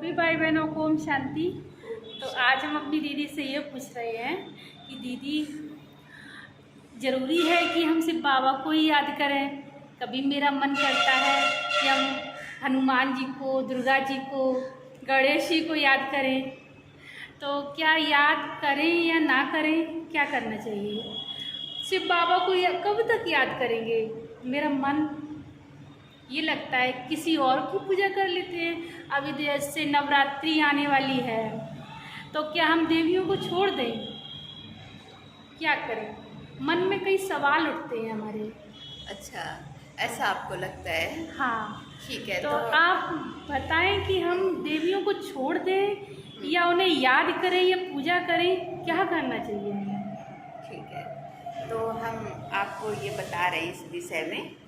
सभी भाई बहनों को ओम शांति। तो आज हम अपनी दीदी से ये पूछ रहे हैं कि दीदी, ज़रूरी है कि हम सिर्फ बाबा को ही याद करें? कभी मेरा मन करता है कि हम हनुमान जी को, दुर्गा जी को, गणेश जी को याद करें। तो क्या याद करें या ना करें, क्या करना चाहिए? सिर्फ बाबा को कब तक याद करेंगे? मेरा मन ये लगता है किसी और की पूजा कर लेते हैं। अभी जैसे नवरात्रि आने वाली है, तो क्या हम देवियों को छोड़ दें? क्या करें? मन में कई सवाल उठते हैं हमारे। अच्छा, ऐसा आपको लगता है? हाँ, ठीक है। तो आप बताएं कि हम देवियों को छोड़ दें या उन्हें याद करें या पूजा करें, क्या करना चाहिए हमें? ठीक है, तो हम आपको ये बता रहे हैं इस विषय में।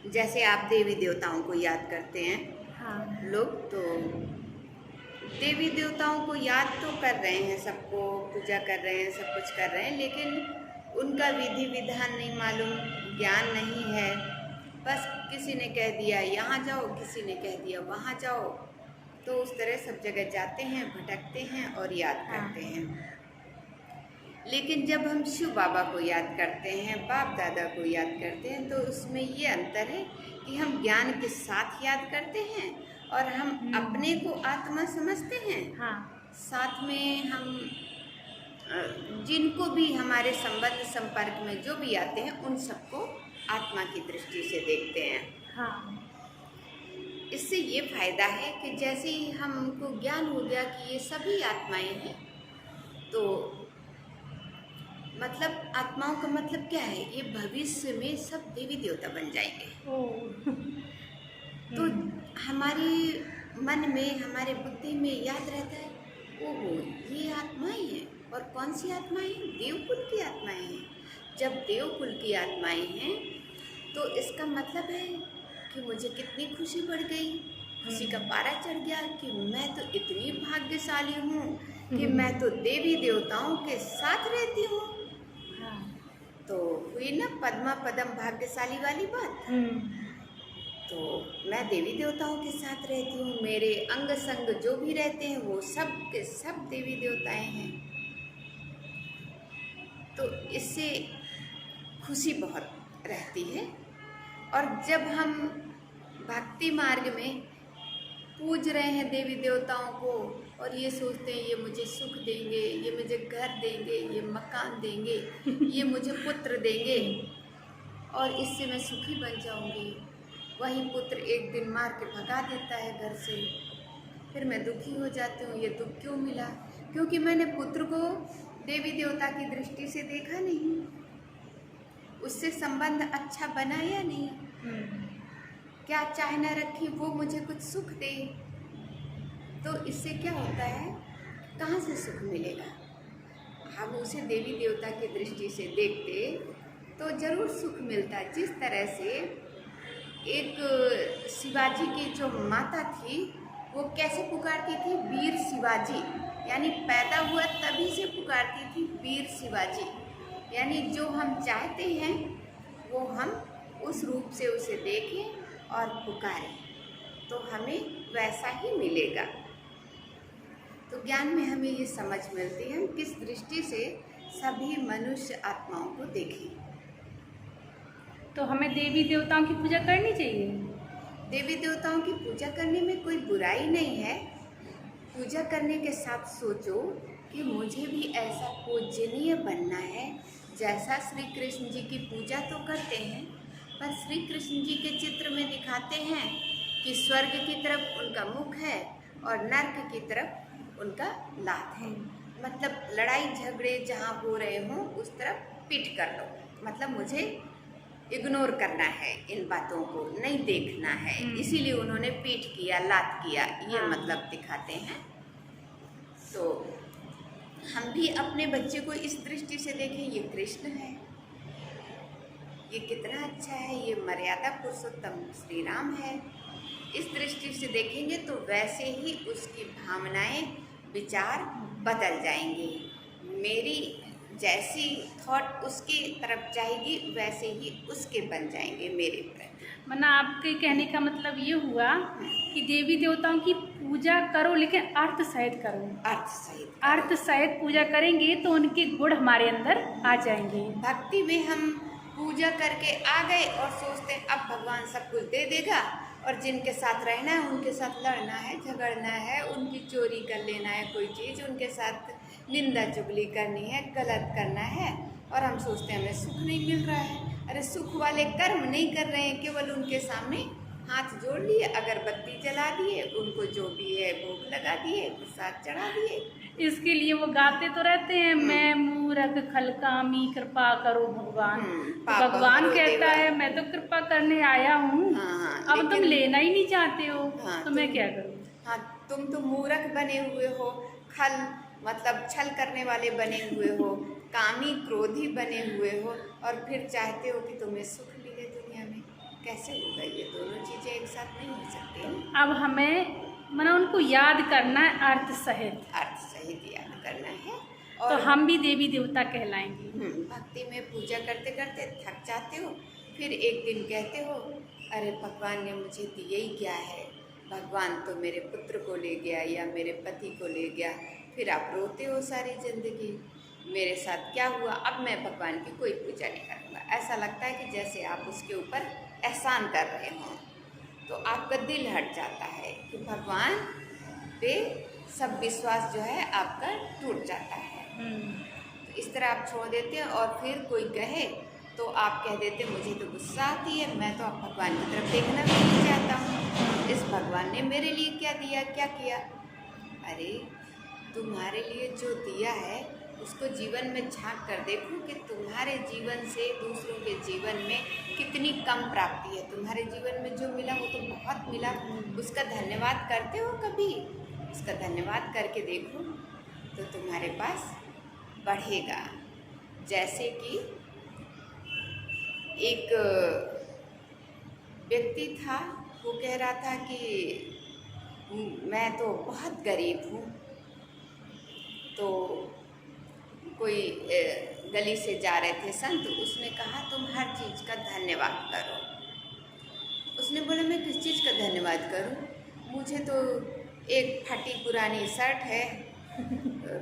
जैसे आप देवी देवताओं को याद करते हैं, हाँ, लोग तो देवी देवताओं को याद तो कर रहे हैं, सबको पूजा कर रहे हैं, सब कुछ कर रहे हैं, लेकिन उनका विधि विधान नहीं मालूम, ज्ञान नहीं है। बस किसी ने कह दिया यहाँ जाओ, किसी ने कह दिया वहाँ जाओ, तो उस तरह सब जगह जाते हैं, भटकते हैं और याद करते हैं। लेकिन जब हम शिव बाबा को याद करते हैं, बाप दादा को याद करते हैं, तो उसमें ये अंतर है कि हम ज्ञान के साथ याद करते हैं और हम अपने को आत्मा समझते हैं। हाँ, साथ में हम जिनको भी हमारे संबंध संपर्क में जो भी आते हैं, उन सबको आत्मा की दृष्टि से देखते हैं। हाँ, इससे ये फायदा है कि जैसे ही हमको ज्ञान हो गया कि ये सभी आत्माएं हैं, तो मतलब आत्माओं का मतलब क्या है, ये भविष्य में सब देवी देवता बन जाएंगे। तो हमारे मन में, हमारे बुद्धि में याद रहता है, ओहो ये आत्माएं हैं। और कौन सी आत्माएं हैं? देवकुल की आत्माएं हैं। जब देवकुल की आत्माएं हैं तो इसका मतलब है कि मुझे कितनी खुशी बढ़ गई, खुशी का पारा चढ़ गया कि मैं तो इतनी भाग्यशाली हूँ कि मैं तो देवी देवताओं के साथ रहती हूँ। तो हुई ना पद्मा पदम भाग्यशाली वाली बात। तो मैं देवी देवताओं के साथ रहती हूँ, मेरे अंग संग जो भी रहते हैं वो सब के सब देवी देवताएं हैं। तो इससे खुशी बहुत रहती है। और जब हम भक्ति मार्ग में पूज रहे हैं देवी देवताओं को और ये सोचते हैं ये मुझे सुख देंगे, ये मुझे घर देंगे, ये मकान देंगे, ये मुझे पुत्र देंगे और इससे मैं सुखी बन जाऊंगी, वही पुत्र एक दिन मार के भगा देता है घर से, फिर मैं दुखी हो जाती हूँ। ये दुख क्यों मिला? क्योंकि मैंने पुत्र को देवी देवता की दृष्टि से देखा नहीं, उससे संबंध अच्छा बना या नहीं, क्या चाह न रखी वो मुझे कुछ सुख दे। तो इससे क्या होता है, कहाँ से सुख मिलेगा? हम उसे देवी देवता की दृष्टि से देखते तो जरूर सुख मिलता। जिस तरह से एक शिवाजी की जो माता थी, वो कैसे पुकारती थी? वीर शिवाजी, यानी पैदा हुआ तभी से पुकारती थी वीर शिवाजी। यानी जो हम चाहते हैं वो हम उस रूप से उसे देखें और पुकारें तो हमें वैसा ही मिलेगा। तो ज्ञान में हमें ये समझ मिलती है हम किस दृष्टि से सभी मनुष्य आत्माओं को देखें। तो हमें देवी देवताओं की पूजा करनी चाहिए। देवी देवताओं की पूजा करने में कोई बुराई नहीं है। पूजा करने के साथ सोचो कि मुझे भी ऐसा पूजनीय बनना है जैसा श्री कृष्ण जी की पूजा तो करते हैं, पर श्री कृष्ण जी के चित्र में दिखाते हैं कि स्वर्ग की तरफ उनका मुख है और नर्क की तरफ उनका लात है। मतलब लड़ाई झगड़े जहाँ हो रहे हों उस तरफ पीठ कर लो, मतलब मुझे इग्नोर करना है, इन बातों को नहीं देखना है, इसीलिए उन्होंने पीठ किया, लात किया, ये मतलब दिखाते हैं। तो हम भी अपने बच्चे को इस दृष्टि से देखें, ये कृष्ण है, ये कितना अच्छा है, ये मर्यादा पुरुषोत्तम श्री राम है। इस दृष्टि से देखेंगे तो वैसे ही उसकी भावनाएं, विचार बदल जाएंगे। मेरी जैसी थॉट उसकी तरफ जाएगी वैसे ही उसके बन जाएंगे मेरे प्रति। मना आपके कहने का मतलब ये हुआ कि देवी देवताओं की पूजा करो लेकिन अर्थ सहित करो। अर्थ सहित पूजा करेंगे तो उनके गुण हमारे अंदर आ जाएंगे। भक्ति में हम पूजा करके आ गए और सोचते हैं अब भगवान सब कुछ दे देगा, और जिनके साथ रहना है उनके साथ लड़ना है, झगड़ना है, उनकी चोरी कर लेना है कोई चीज़, उनके साथ निंदा चुगली करनी है, गलत करना है, और हम सोचते हैं हमें सुख नहीं मिल रहा है। अरे सुख वाले कर्म नहीं कर रहे हैं, केवल उनके सामने हाथ जोड़ लिए, अगरबत्ती जला दिए, उनको जो भी है भोग लगा दिए, प्रसाद चढ़ा दिए। इसके लिए वो गाते तो रहते हैं, मैं मूरख खलकामी कृपा करो भगवान। भगवान कहता है मैं तो कृपा करने आया हूँ, अब तुम लेना ही नहीं चाहते हो, तो मैं क्या करूँ। हाँ, तुम तो मूरख बने हुए हो, खल मतलब छल करने वाले बने हुए हो, कामी क्रोधी बने हुए हो, और फिर चाहते हो कि तुम्हें सुख मिले दुनिया में। कैसे होगा? ये दोनों चीज़ें एक साथ नहीं हो सकती। अब हमें मना उनको याद करना है अर्थ सहित याद करना है, तो और हम भी देवी देवता कहलाएंगे। भक्ति में पूजा करते करते थक जाते हो, फिर एक दिन कहते हो अरे भगवान ने मुझे दिए ही क्या है, भगवान तो मेरे पुत्र को ले गया या मेरे पति को ले गया। फिर आप रोते हो सारी ज़िंदगी, मेरे साथ क्या हुआ, अब मैं भगवान की कोई पूजा नहीं करूँगा। ऐसा लगता है कि जैसे आप उसके ऊपर एहसान कर रहे हों, तो आपका दिल हट जाता है कि भगवान पे सब विश्वास जो है आपका टूट जाता है। तो इस तरह आप छोड़ देते हैं, और फिर कोई कहे तो आप कह देते मुझे तो गुस्सा आती है, मैं तो अब भगवान की तरफ देखना भी नहीं चाहता हूँ, इस भगवान ने मेरे लिए क्या दिया, क्या किया। अरे तुम्हारे लिए जो दिया है उसको जीवन में झांक कर देखो कि तुम्हारे जीवन से दूसरों के जीवन में कितनी कम प्राप्ति है। तुम्हारे जीवन में जो मिला वो तो बहुत मिला, उसका धन्यवाद करते हो कभी? उसका धन्यवाद करके देखो तो तुम्हारे पास बढ़ेगा। जैसे कि एक व्यक्ति था, वो कह रहा था कि मैं तो बहुत गरीब हूँ। तो कोई गली से जा रहे थे संत, उसने कहा तुम हर चीज़ का धन्यवाद करो। उसने बोला मैं किस चीज़ का धन्यवाद करूं, मुझे तो एक फटी पुरानी शर्ट है,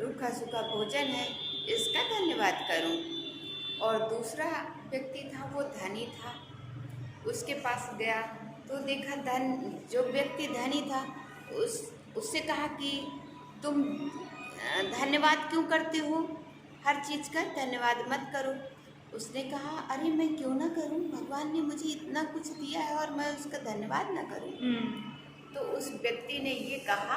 रूखा सूखा भोजन है, इसका धन्यवाद करूं। और दूसरा व्यक्ति था, वो धनी था, उसके पास गया तो देखा जो व्यक्ति धनी था उससे कहा कि तुम धन्यवाद क्यों करते हो, हर चीज़ का धन्यवाद मत करो। उसने कहा अरे मैं क्यों ना करूं, भगवान ने मुझे इतना कुछ दिया है और मैं उसका धन्यवाद ना करूं। तो उस व्यक्ति ने ये कहा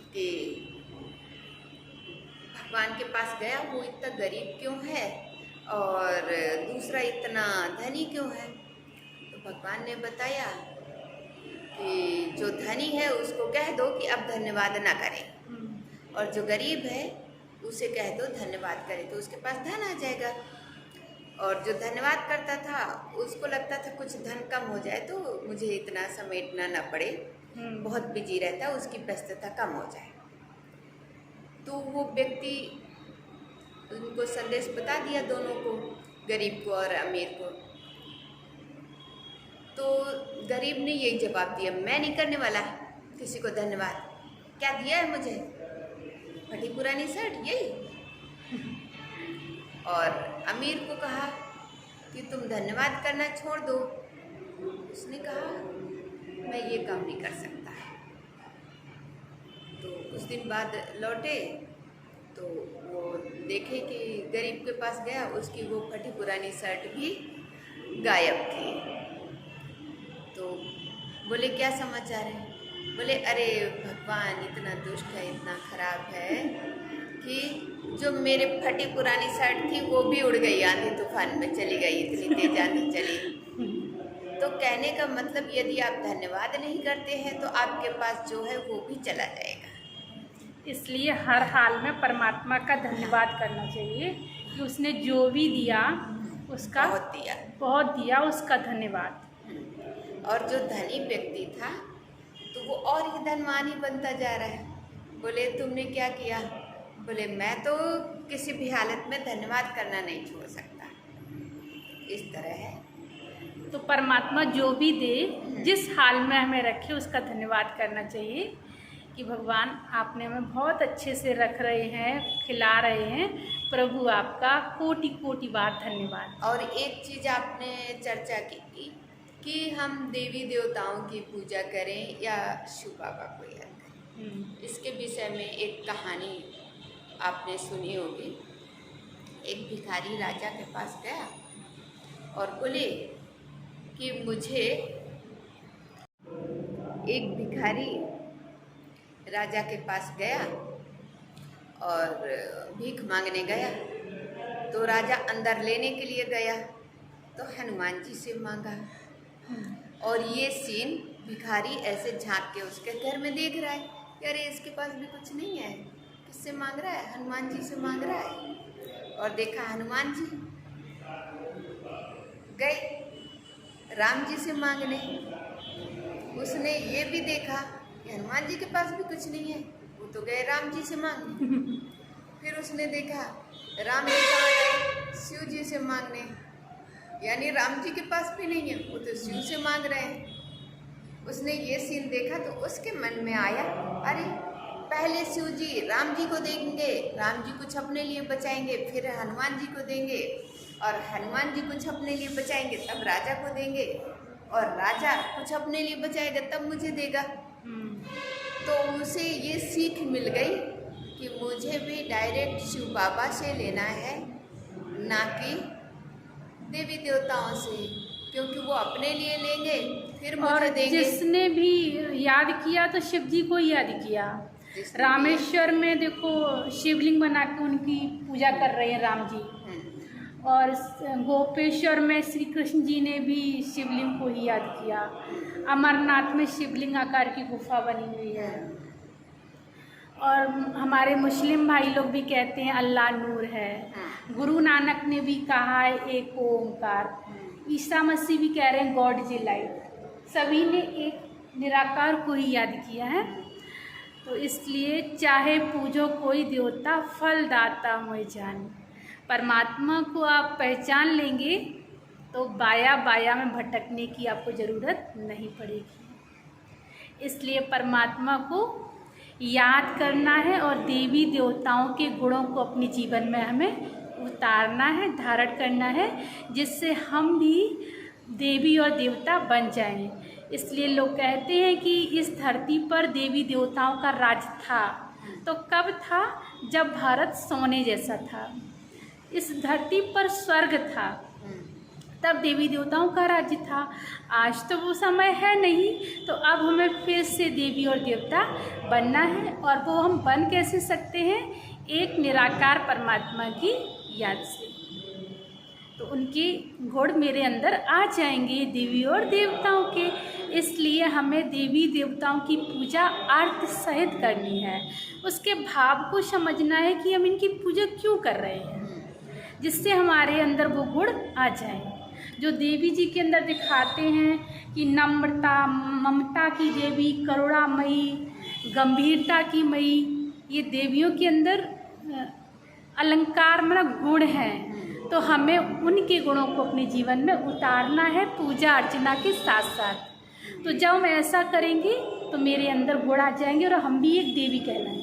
कि भगवान के पास गया, वो इतना गरीब क्यों है और दूसरा इतना धनी क्यों है। तो भगवान ने बताया कि जो धनी है उसको कह दो कि अब धन्यवाद ना करे, और जो गरीब है उसे कह दो धन्यवाद करे, तो उसके पास धन आ जाएगा। और जो धन्यवाद करता था उसको लगता था कुछ धन कम हो जाए तो मुझे इतना समेटना ना पड़े, बहुत बिजी रहता, उसकी व्यस्तता कम हो जाए। तो वो व्यक्ति उनको संदेश बता दिया दोनों को, गरीब को और अमीर को। तो गरीब ने यही जवाब दिया मैं नहीं करने वाला किसी को धन्यवाद, क्या दिया है मुझे, फटी पुरानी शर्ट, यही। और अमीर को कहा कि तुम धन्यवाद करना छोड़ दो। उसने कहा मैं ये काम नहीं कर सकता। तो कुछ दिन बाद लौटे तो वो देखे कि गरीब के पास गया, उसकी वो फटी पुरानी शर्ट भी गायब थी। तो बोले क्या समाचार है? बोले अरे भगवान इतना दुष्ट है, इतना खराब है कि जो मेरे फटी पुरानी शर्ट थी वो भी उड़ गई, आंधी तूफान में चली गई, इतनी तेज आंधी चली। तो कहने का मतलब यदि आप धन्यवाद नहीं करते हैं तो आपके पास जो है वो भी चला जाएगा। इसलिए हर हाल में परमात्मा का धन्यवाद करना चाहिए कि उसने जो भी दिया उसका बहुत दिया, उसका धन्यवाद। और जो धनी व्यक्ति था तो वो और ही धनवान ही बनता जा रहा है। बोले तुमने क्या किया? बोले मैं तो किसी भी हालत में धन्यवाद करना नहीं छोड़ सकता। इस तरह है। तो परमात्मा जो भी दे, जिस हाल में हमें रखे, उसका धन्यवाद करना चाहिए कि भगवान आपने हमें बहुत अच्छे से रख रहे हैं, खिला रहे हैं। प्रभु आपका कोटि कोटि बार धन्यवाद। और एक चीज़ आपने चर्चा की थी कि हम देवी देवताओं की पूजा करें या शिव बाबा को याद करें। इसके विषय में एक कहानी आपने सुनी होगी। एक भिखारी राजा के पास गया और बोले कि मुझे, एक भिखारी राजा के पास गया और भीख मांगने गया। तो राजा अंदर लेने के लिए गया तो हनुमान जी से मांगा। और ये सीन भिखारी ऐसे झांक के उसके घर में देख रहा है कि अरे इसके पास भी कुछ नहीं है, किससे मांग रहा है? हनुमान जी से मांग रहा है। और देखा हनुमान जी गए राम जी से मांगने। उसने ये भी देखा कि हनुमान जी के पास भी कुछ नहीं है, वो तो गए राम जी से मांगने। फिर उसने देखा राम जी कहाँ गए? शिव जी से मांगने, यानी राम जी के पास भी नहीं है, वो तो शिव से मांग रहे हैं। उसने ये सीन देखा तो उसके मन में आया, अरे पहले शिव जी राम जी को देंगे, राम जी कुछ अपने लिए बचाएंगे, फिर हनुमान जी को देंगे, और हनुमान जी कुछ अपने लिए बचाएंगे तब राजा को देंगे, और राजा कुछ अपने लिए बचाएगा तब मुझे देगा। तो उसे ये सीख मिल गई कि मुझे भी डायरेक्ट शिव बाबा से लेना है, ना कि देवी देवताओं से, क्योंकि वो अपने लिए लेंगे फिर मुझे देंगे। जिसने भी याद किया तो शिव जी को याद किया। रामेश्वर में देखो शिवलिंग बना के उनकी पूजा कर रहे हैं राम जी, और गोपेश्वर में श्री कृष्ण जी ने भी शिवलिंग को ही याद किया। अमरनाथ में शिवलिंग आकार की गुफा बनी हुई है। और हमारे मुस्लिम भाई लोग भी कहते हैं अल्लाह नूर है। गुरु नानक ने भी कहा है एक ओंकार। ईसा मसीह भी कह रहे हैं गॉड इज ए लाइट। सभी ने एक निराकार को ही याद किया है। तो इसलिए चाहे पूजो कोई देवता, फल दाता मोहि जान। परमात्मा को आप पहचान लेंगे तो बाया बाया में भटकने की आपको ज़रूरत नहीं पड़ेगी। इसलिए परमात्मा को याद करना है और देवी देवताओं के गुणों को अपने जीवन में हमें उतारना है, धारण करना है, जिससे हम भी देवी और देवता बन जाएं। इसलिए लोग कहते हैं कि इस धरती पर देवी देवताओं का राज था। तो कब था? जब भारत सोने जैसा था, इस धरती पर स्वर्ग था, तब देवी देवताओं का राज्य था। आज तो वो समय है नहीं, तो अब हमें फिर से देवी और देवता बनना है। और वो हम बन कैसे सकते हैं? एक निराकार परमात्मा की याद से। तो उनके गुण मेरे अंदर आ जाएंगे देवी और देवताओं के। इसलिए हमें देवी देवताओं की पूजा अर्थ सहित करनी है। उसके भाव को समझना है कि हम इनकी पूजा क्यों कर रहे हैं, जिससे हमारे अंदर वो गुण आ जाएं जो देवी जी के अंदर दिखाते हैं कि नम्रता, ममता की देवी, करुणामयी, गंभीरता की मई, ये देवियों के अंदर अलंकार मतलब गुण हैं। तो हमें उनके गुणों को अपने जीवन में उतारना है पूजा अर्चना के साथ साथ। तो जब हम ऐसा करेंगे तो मेरे अंदर गुण आ जाएंगे और हम भी एक देवी कहलाएंगे।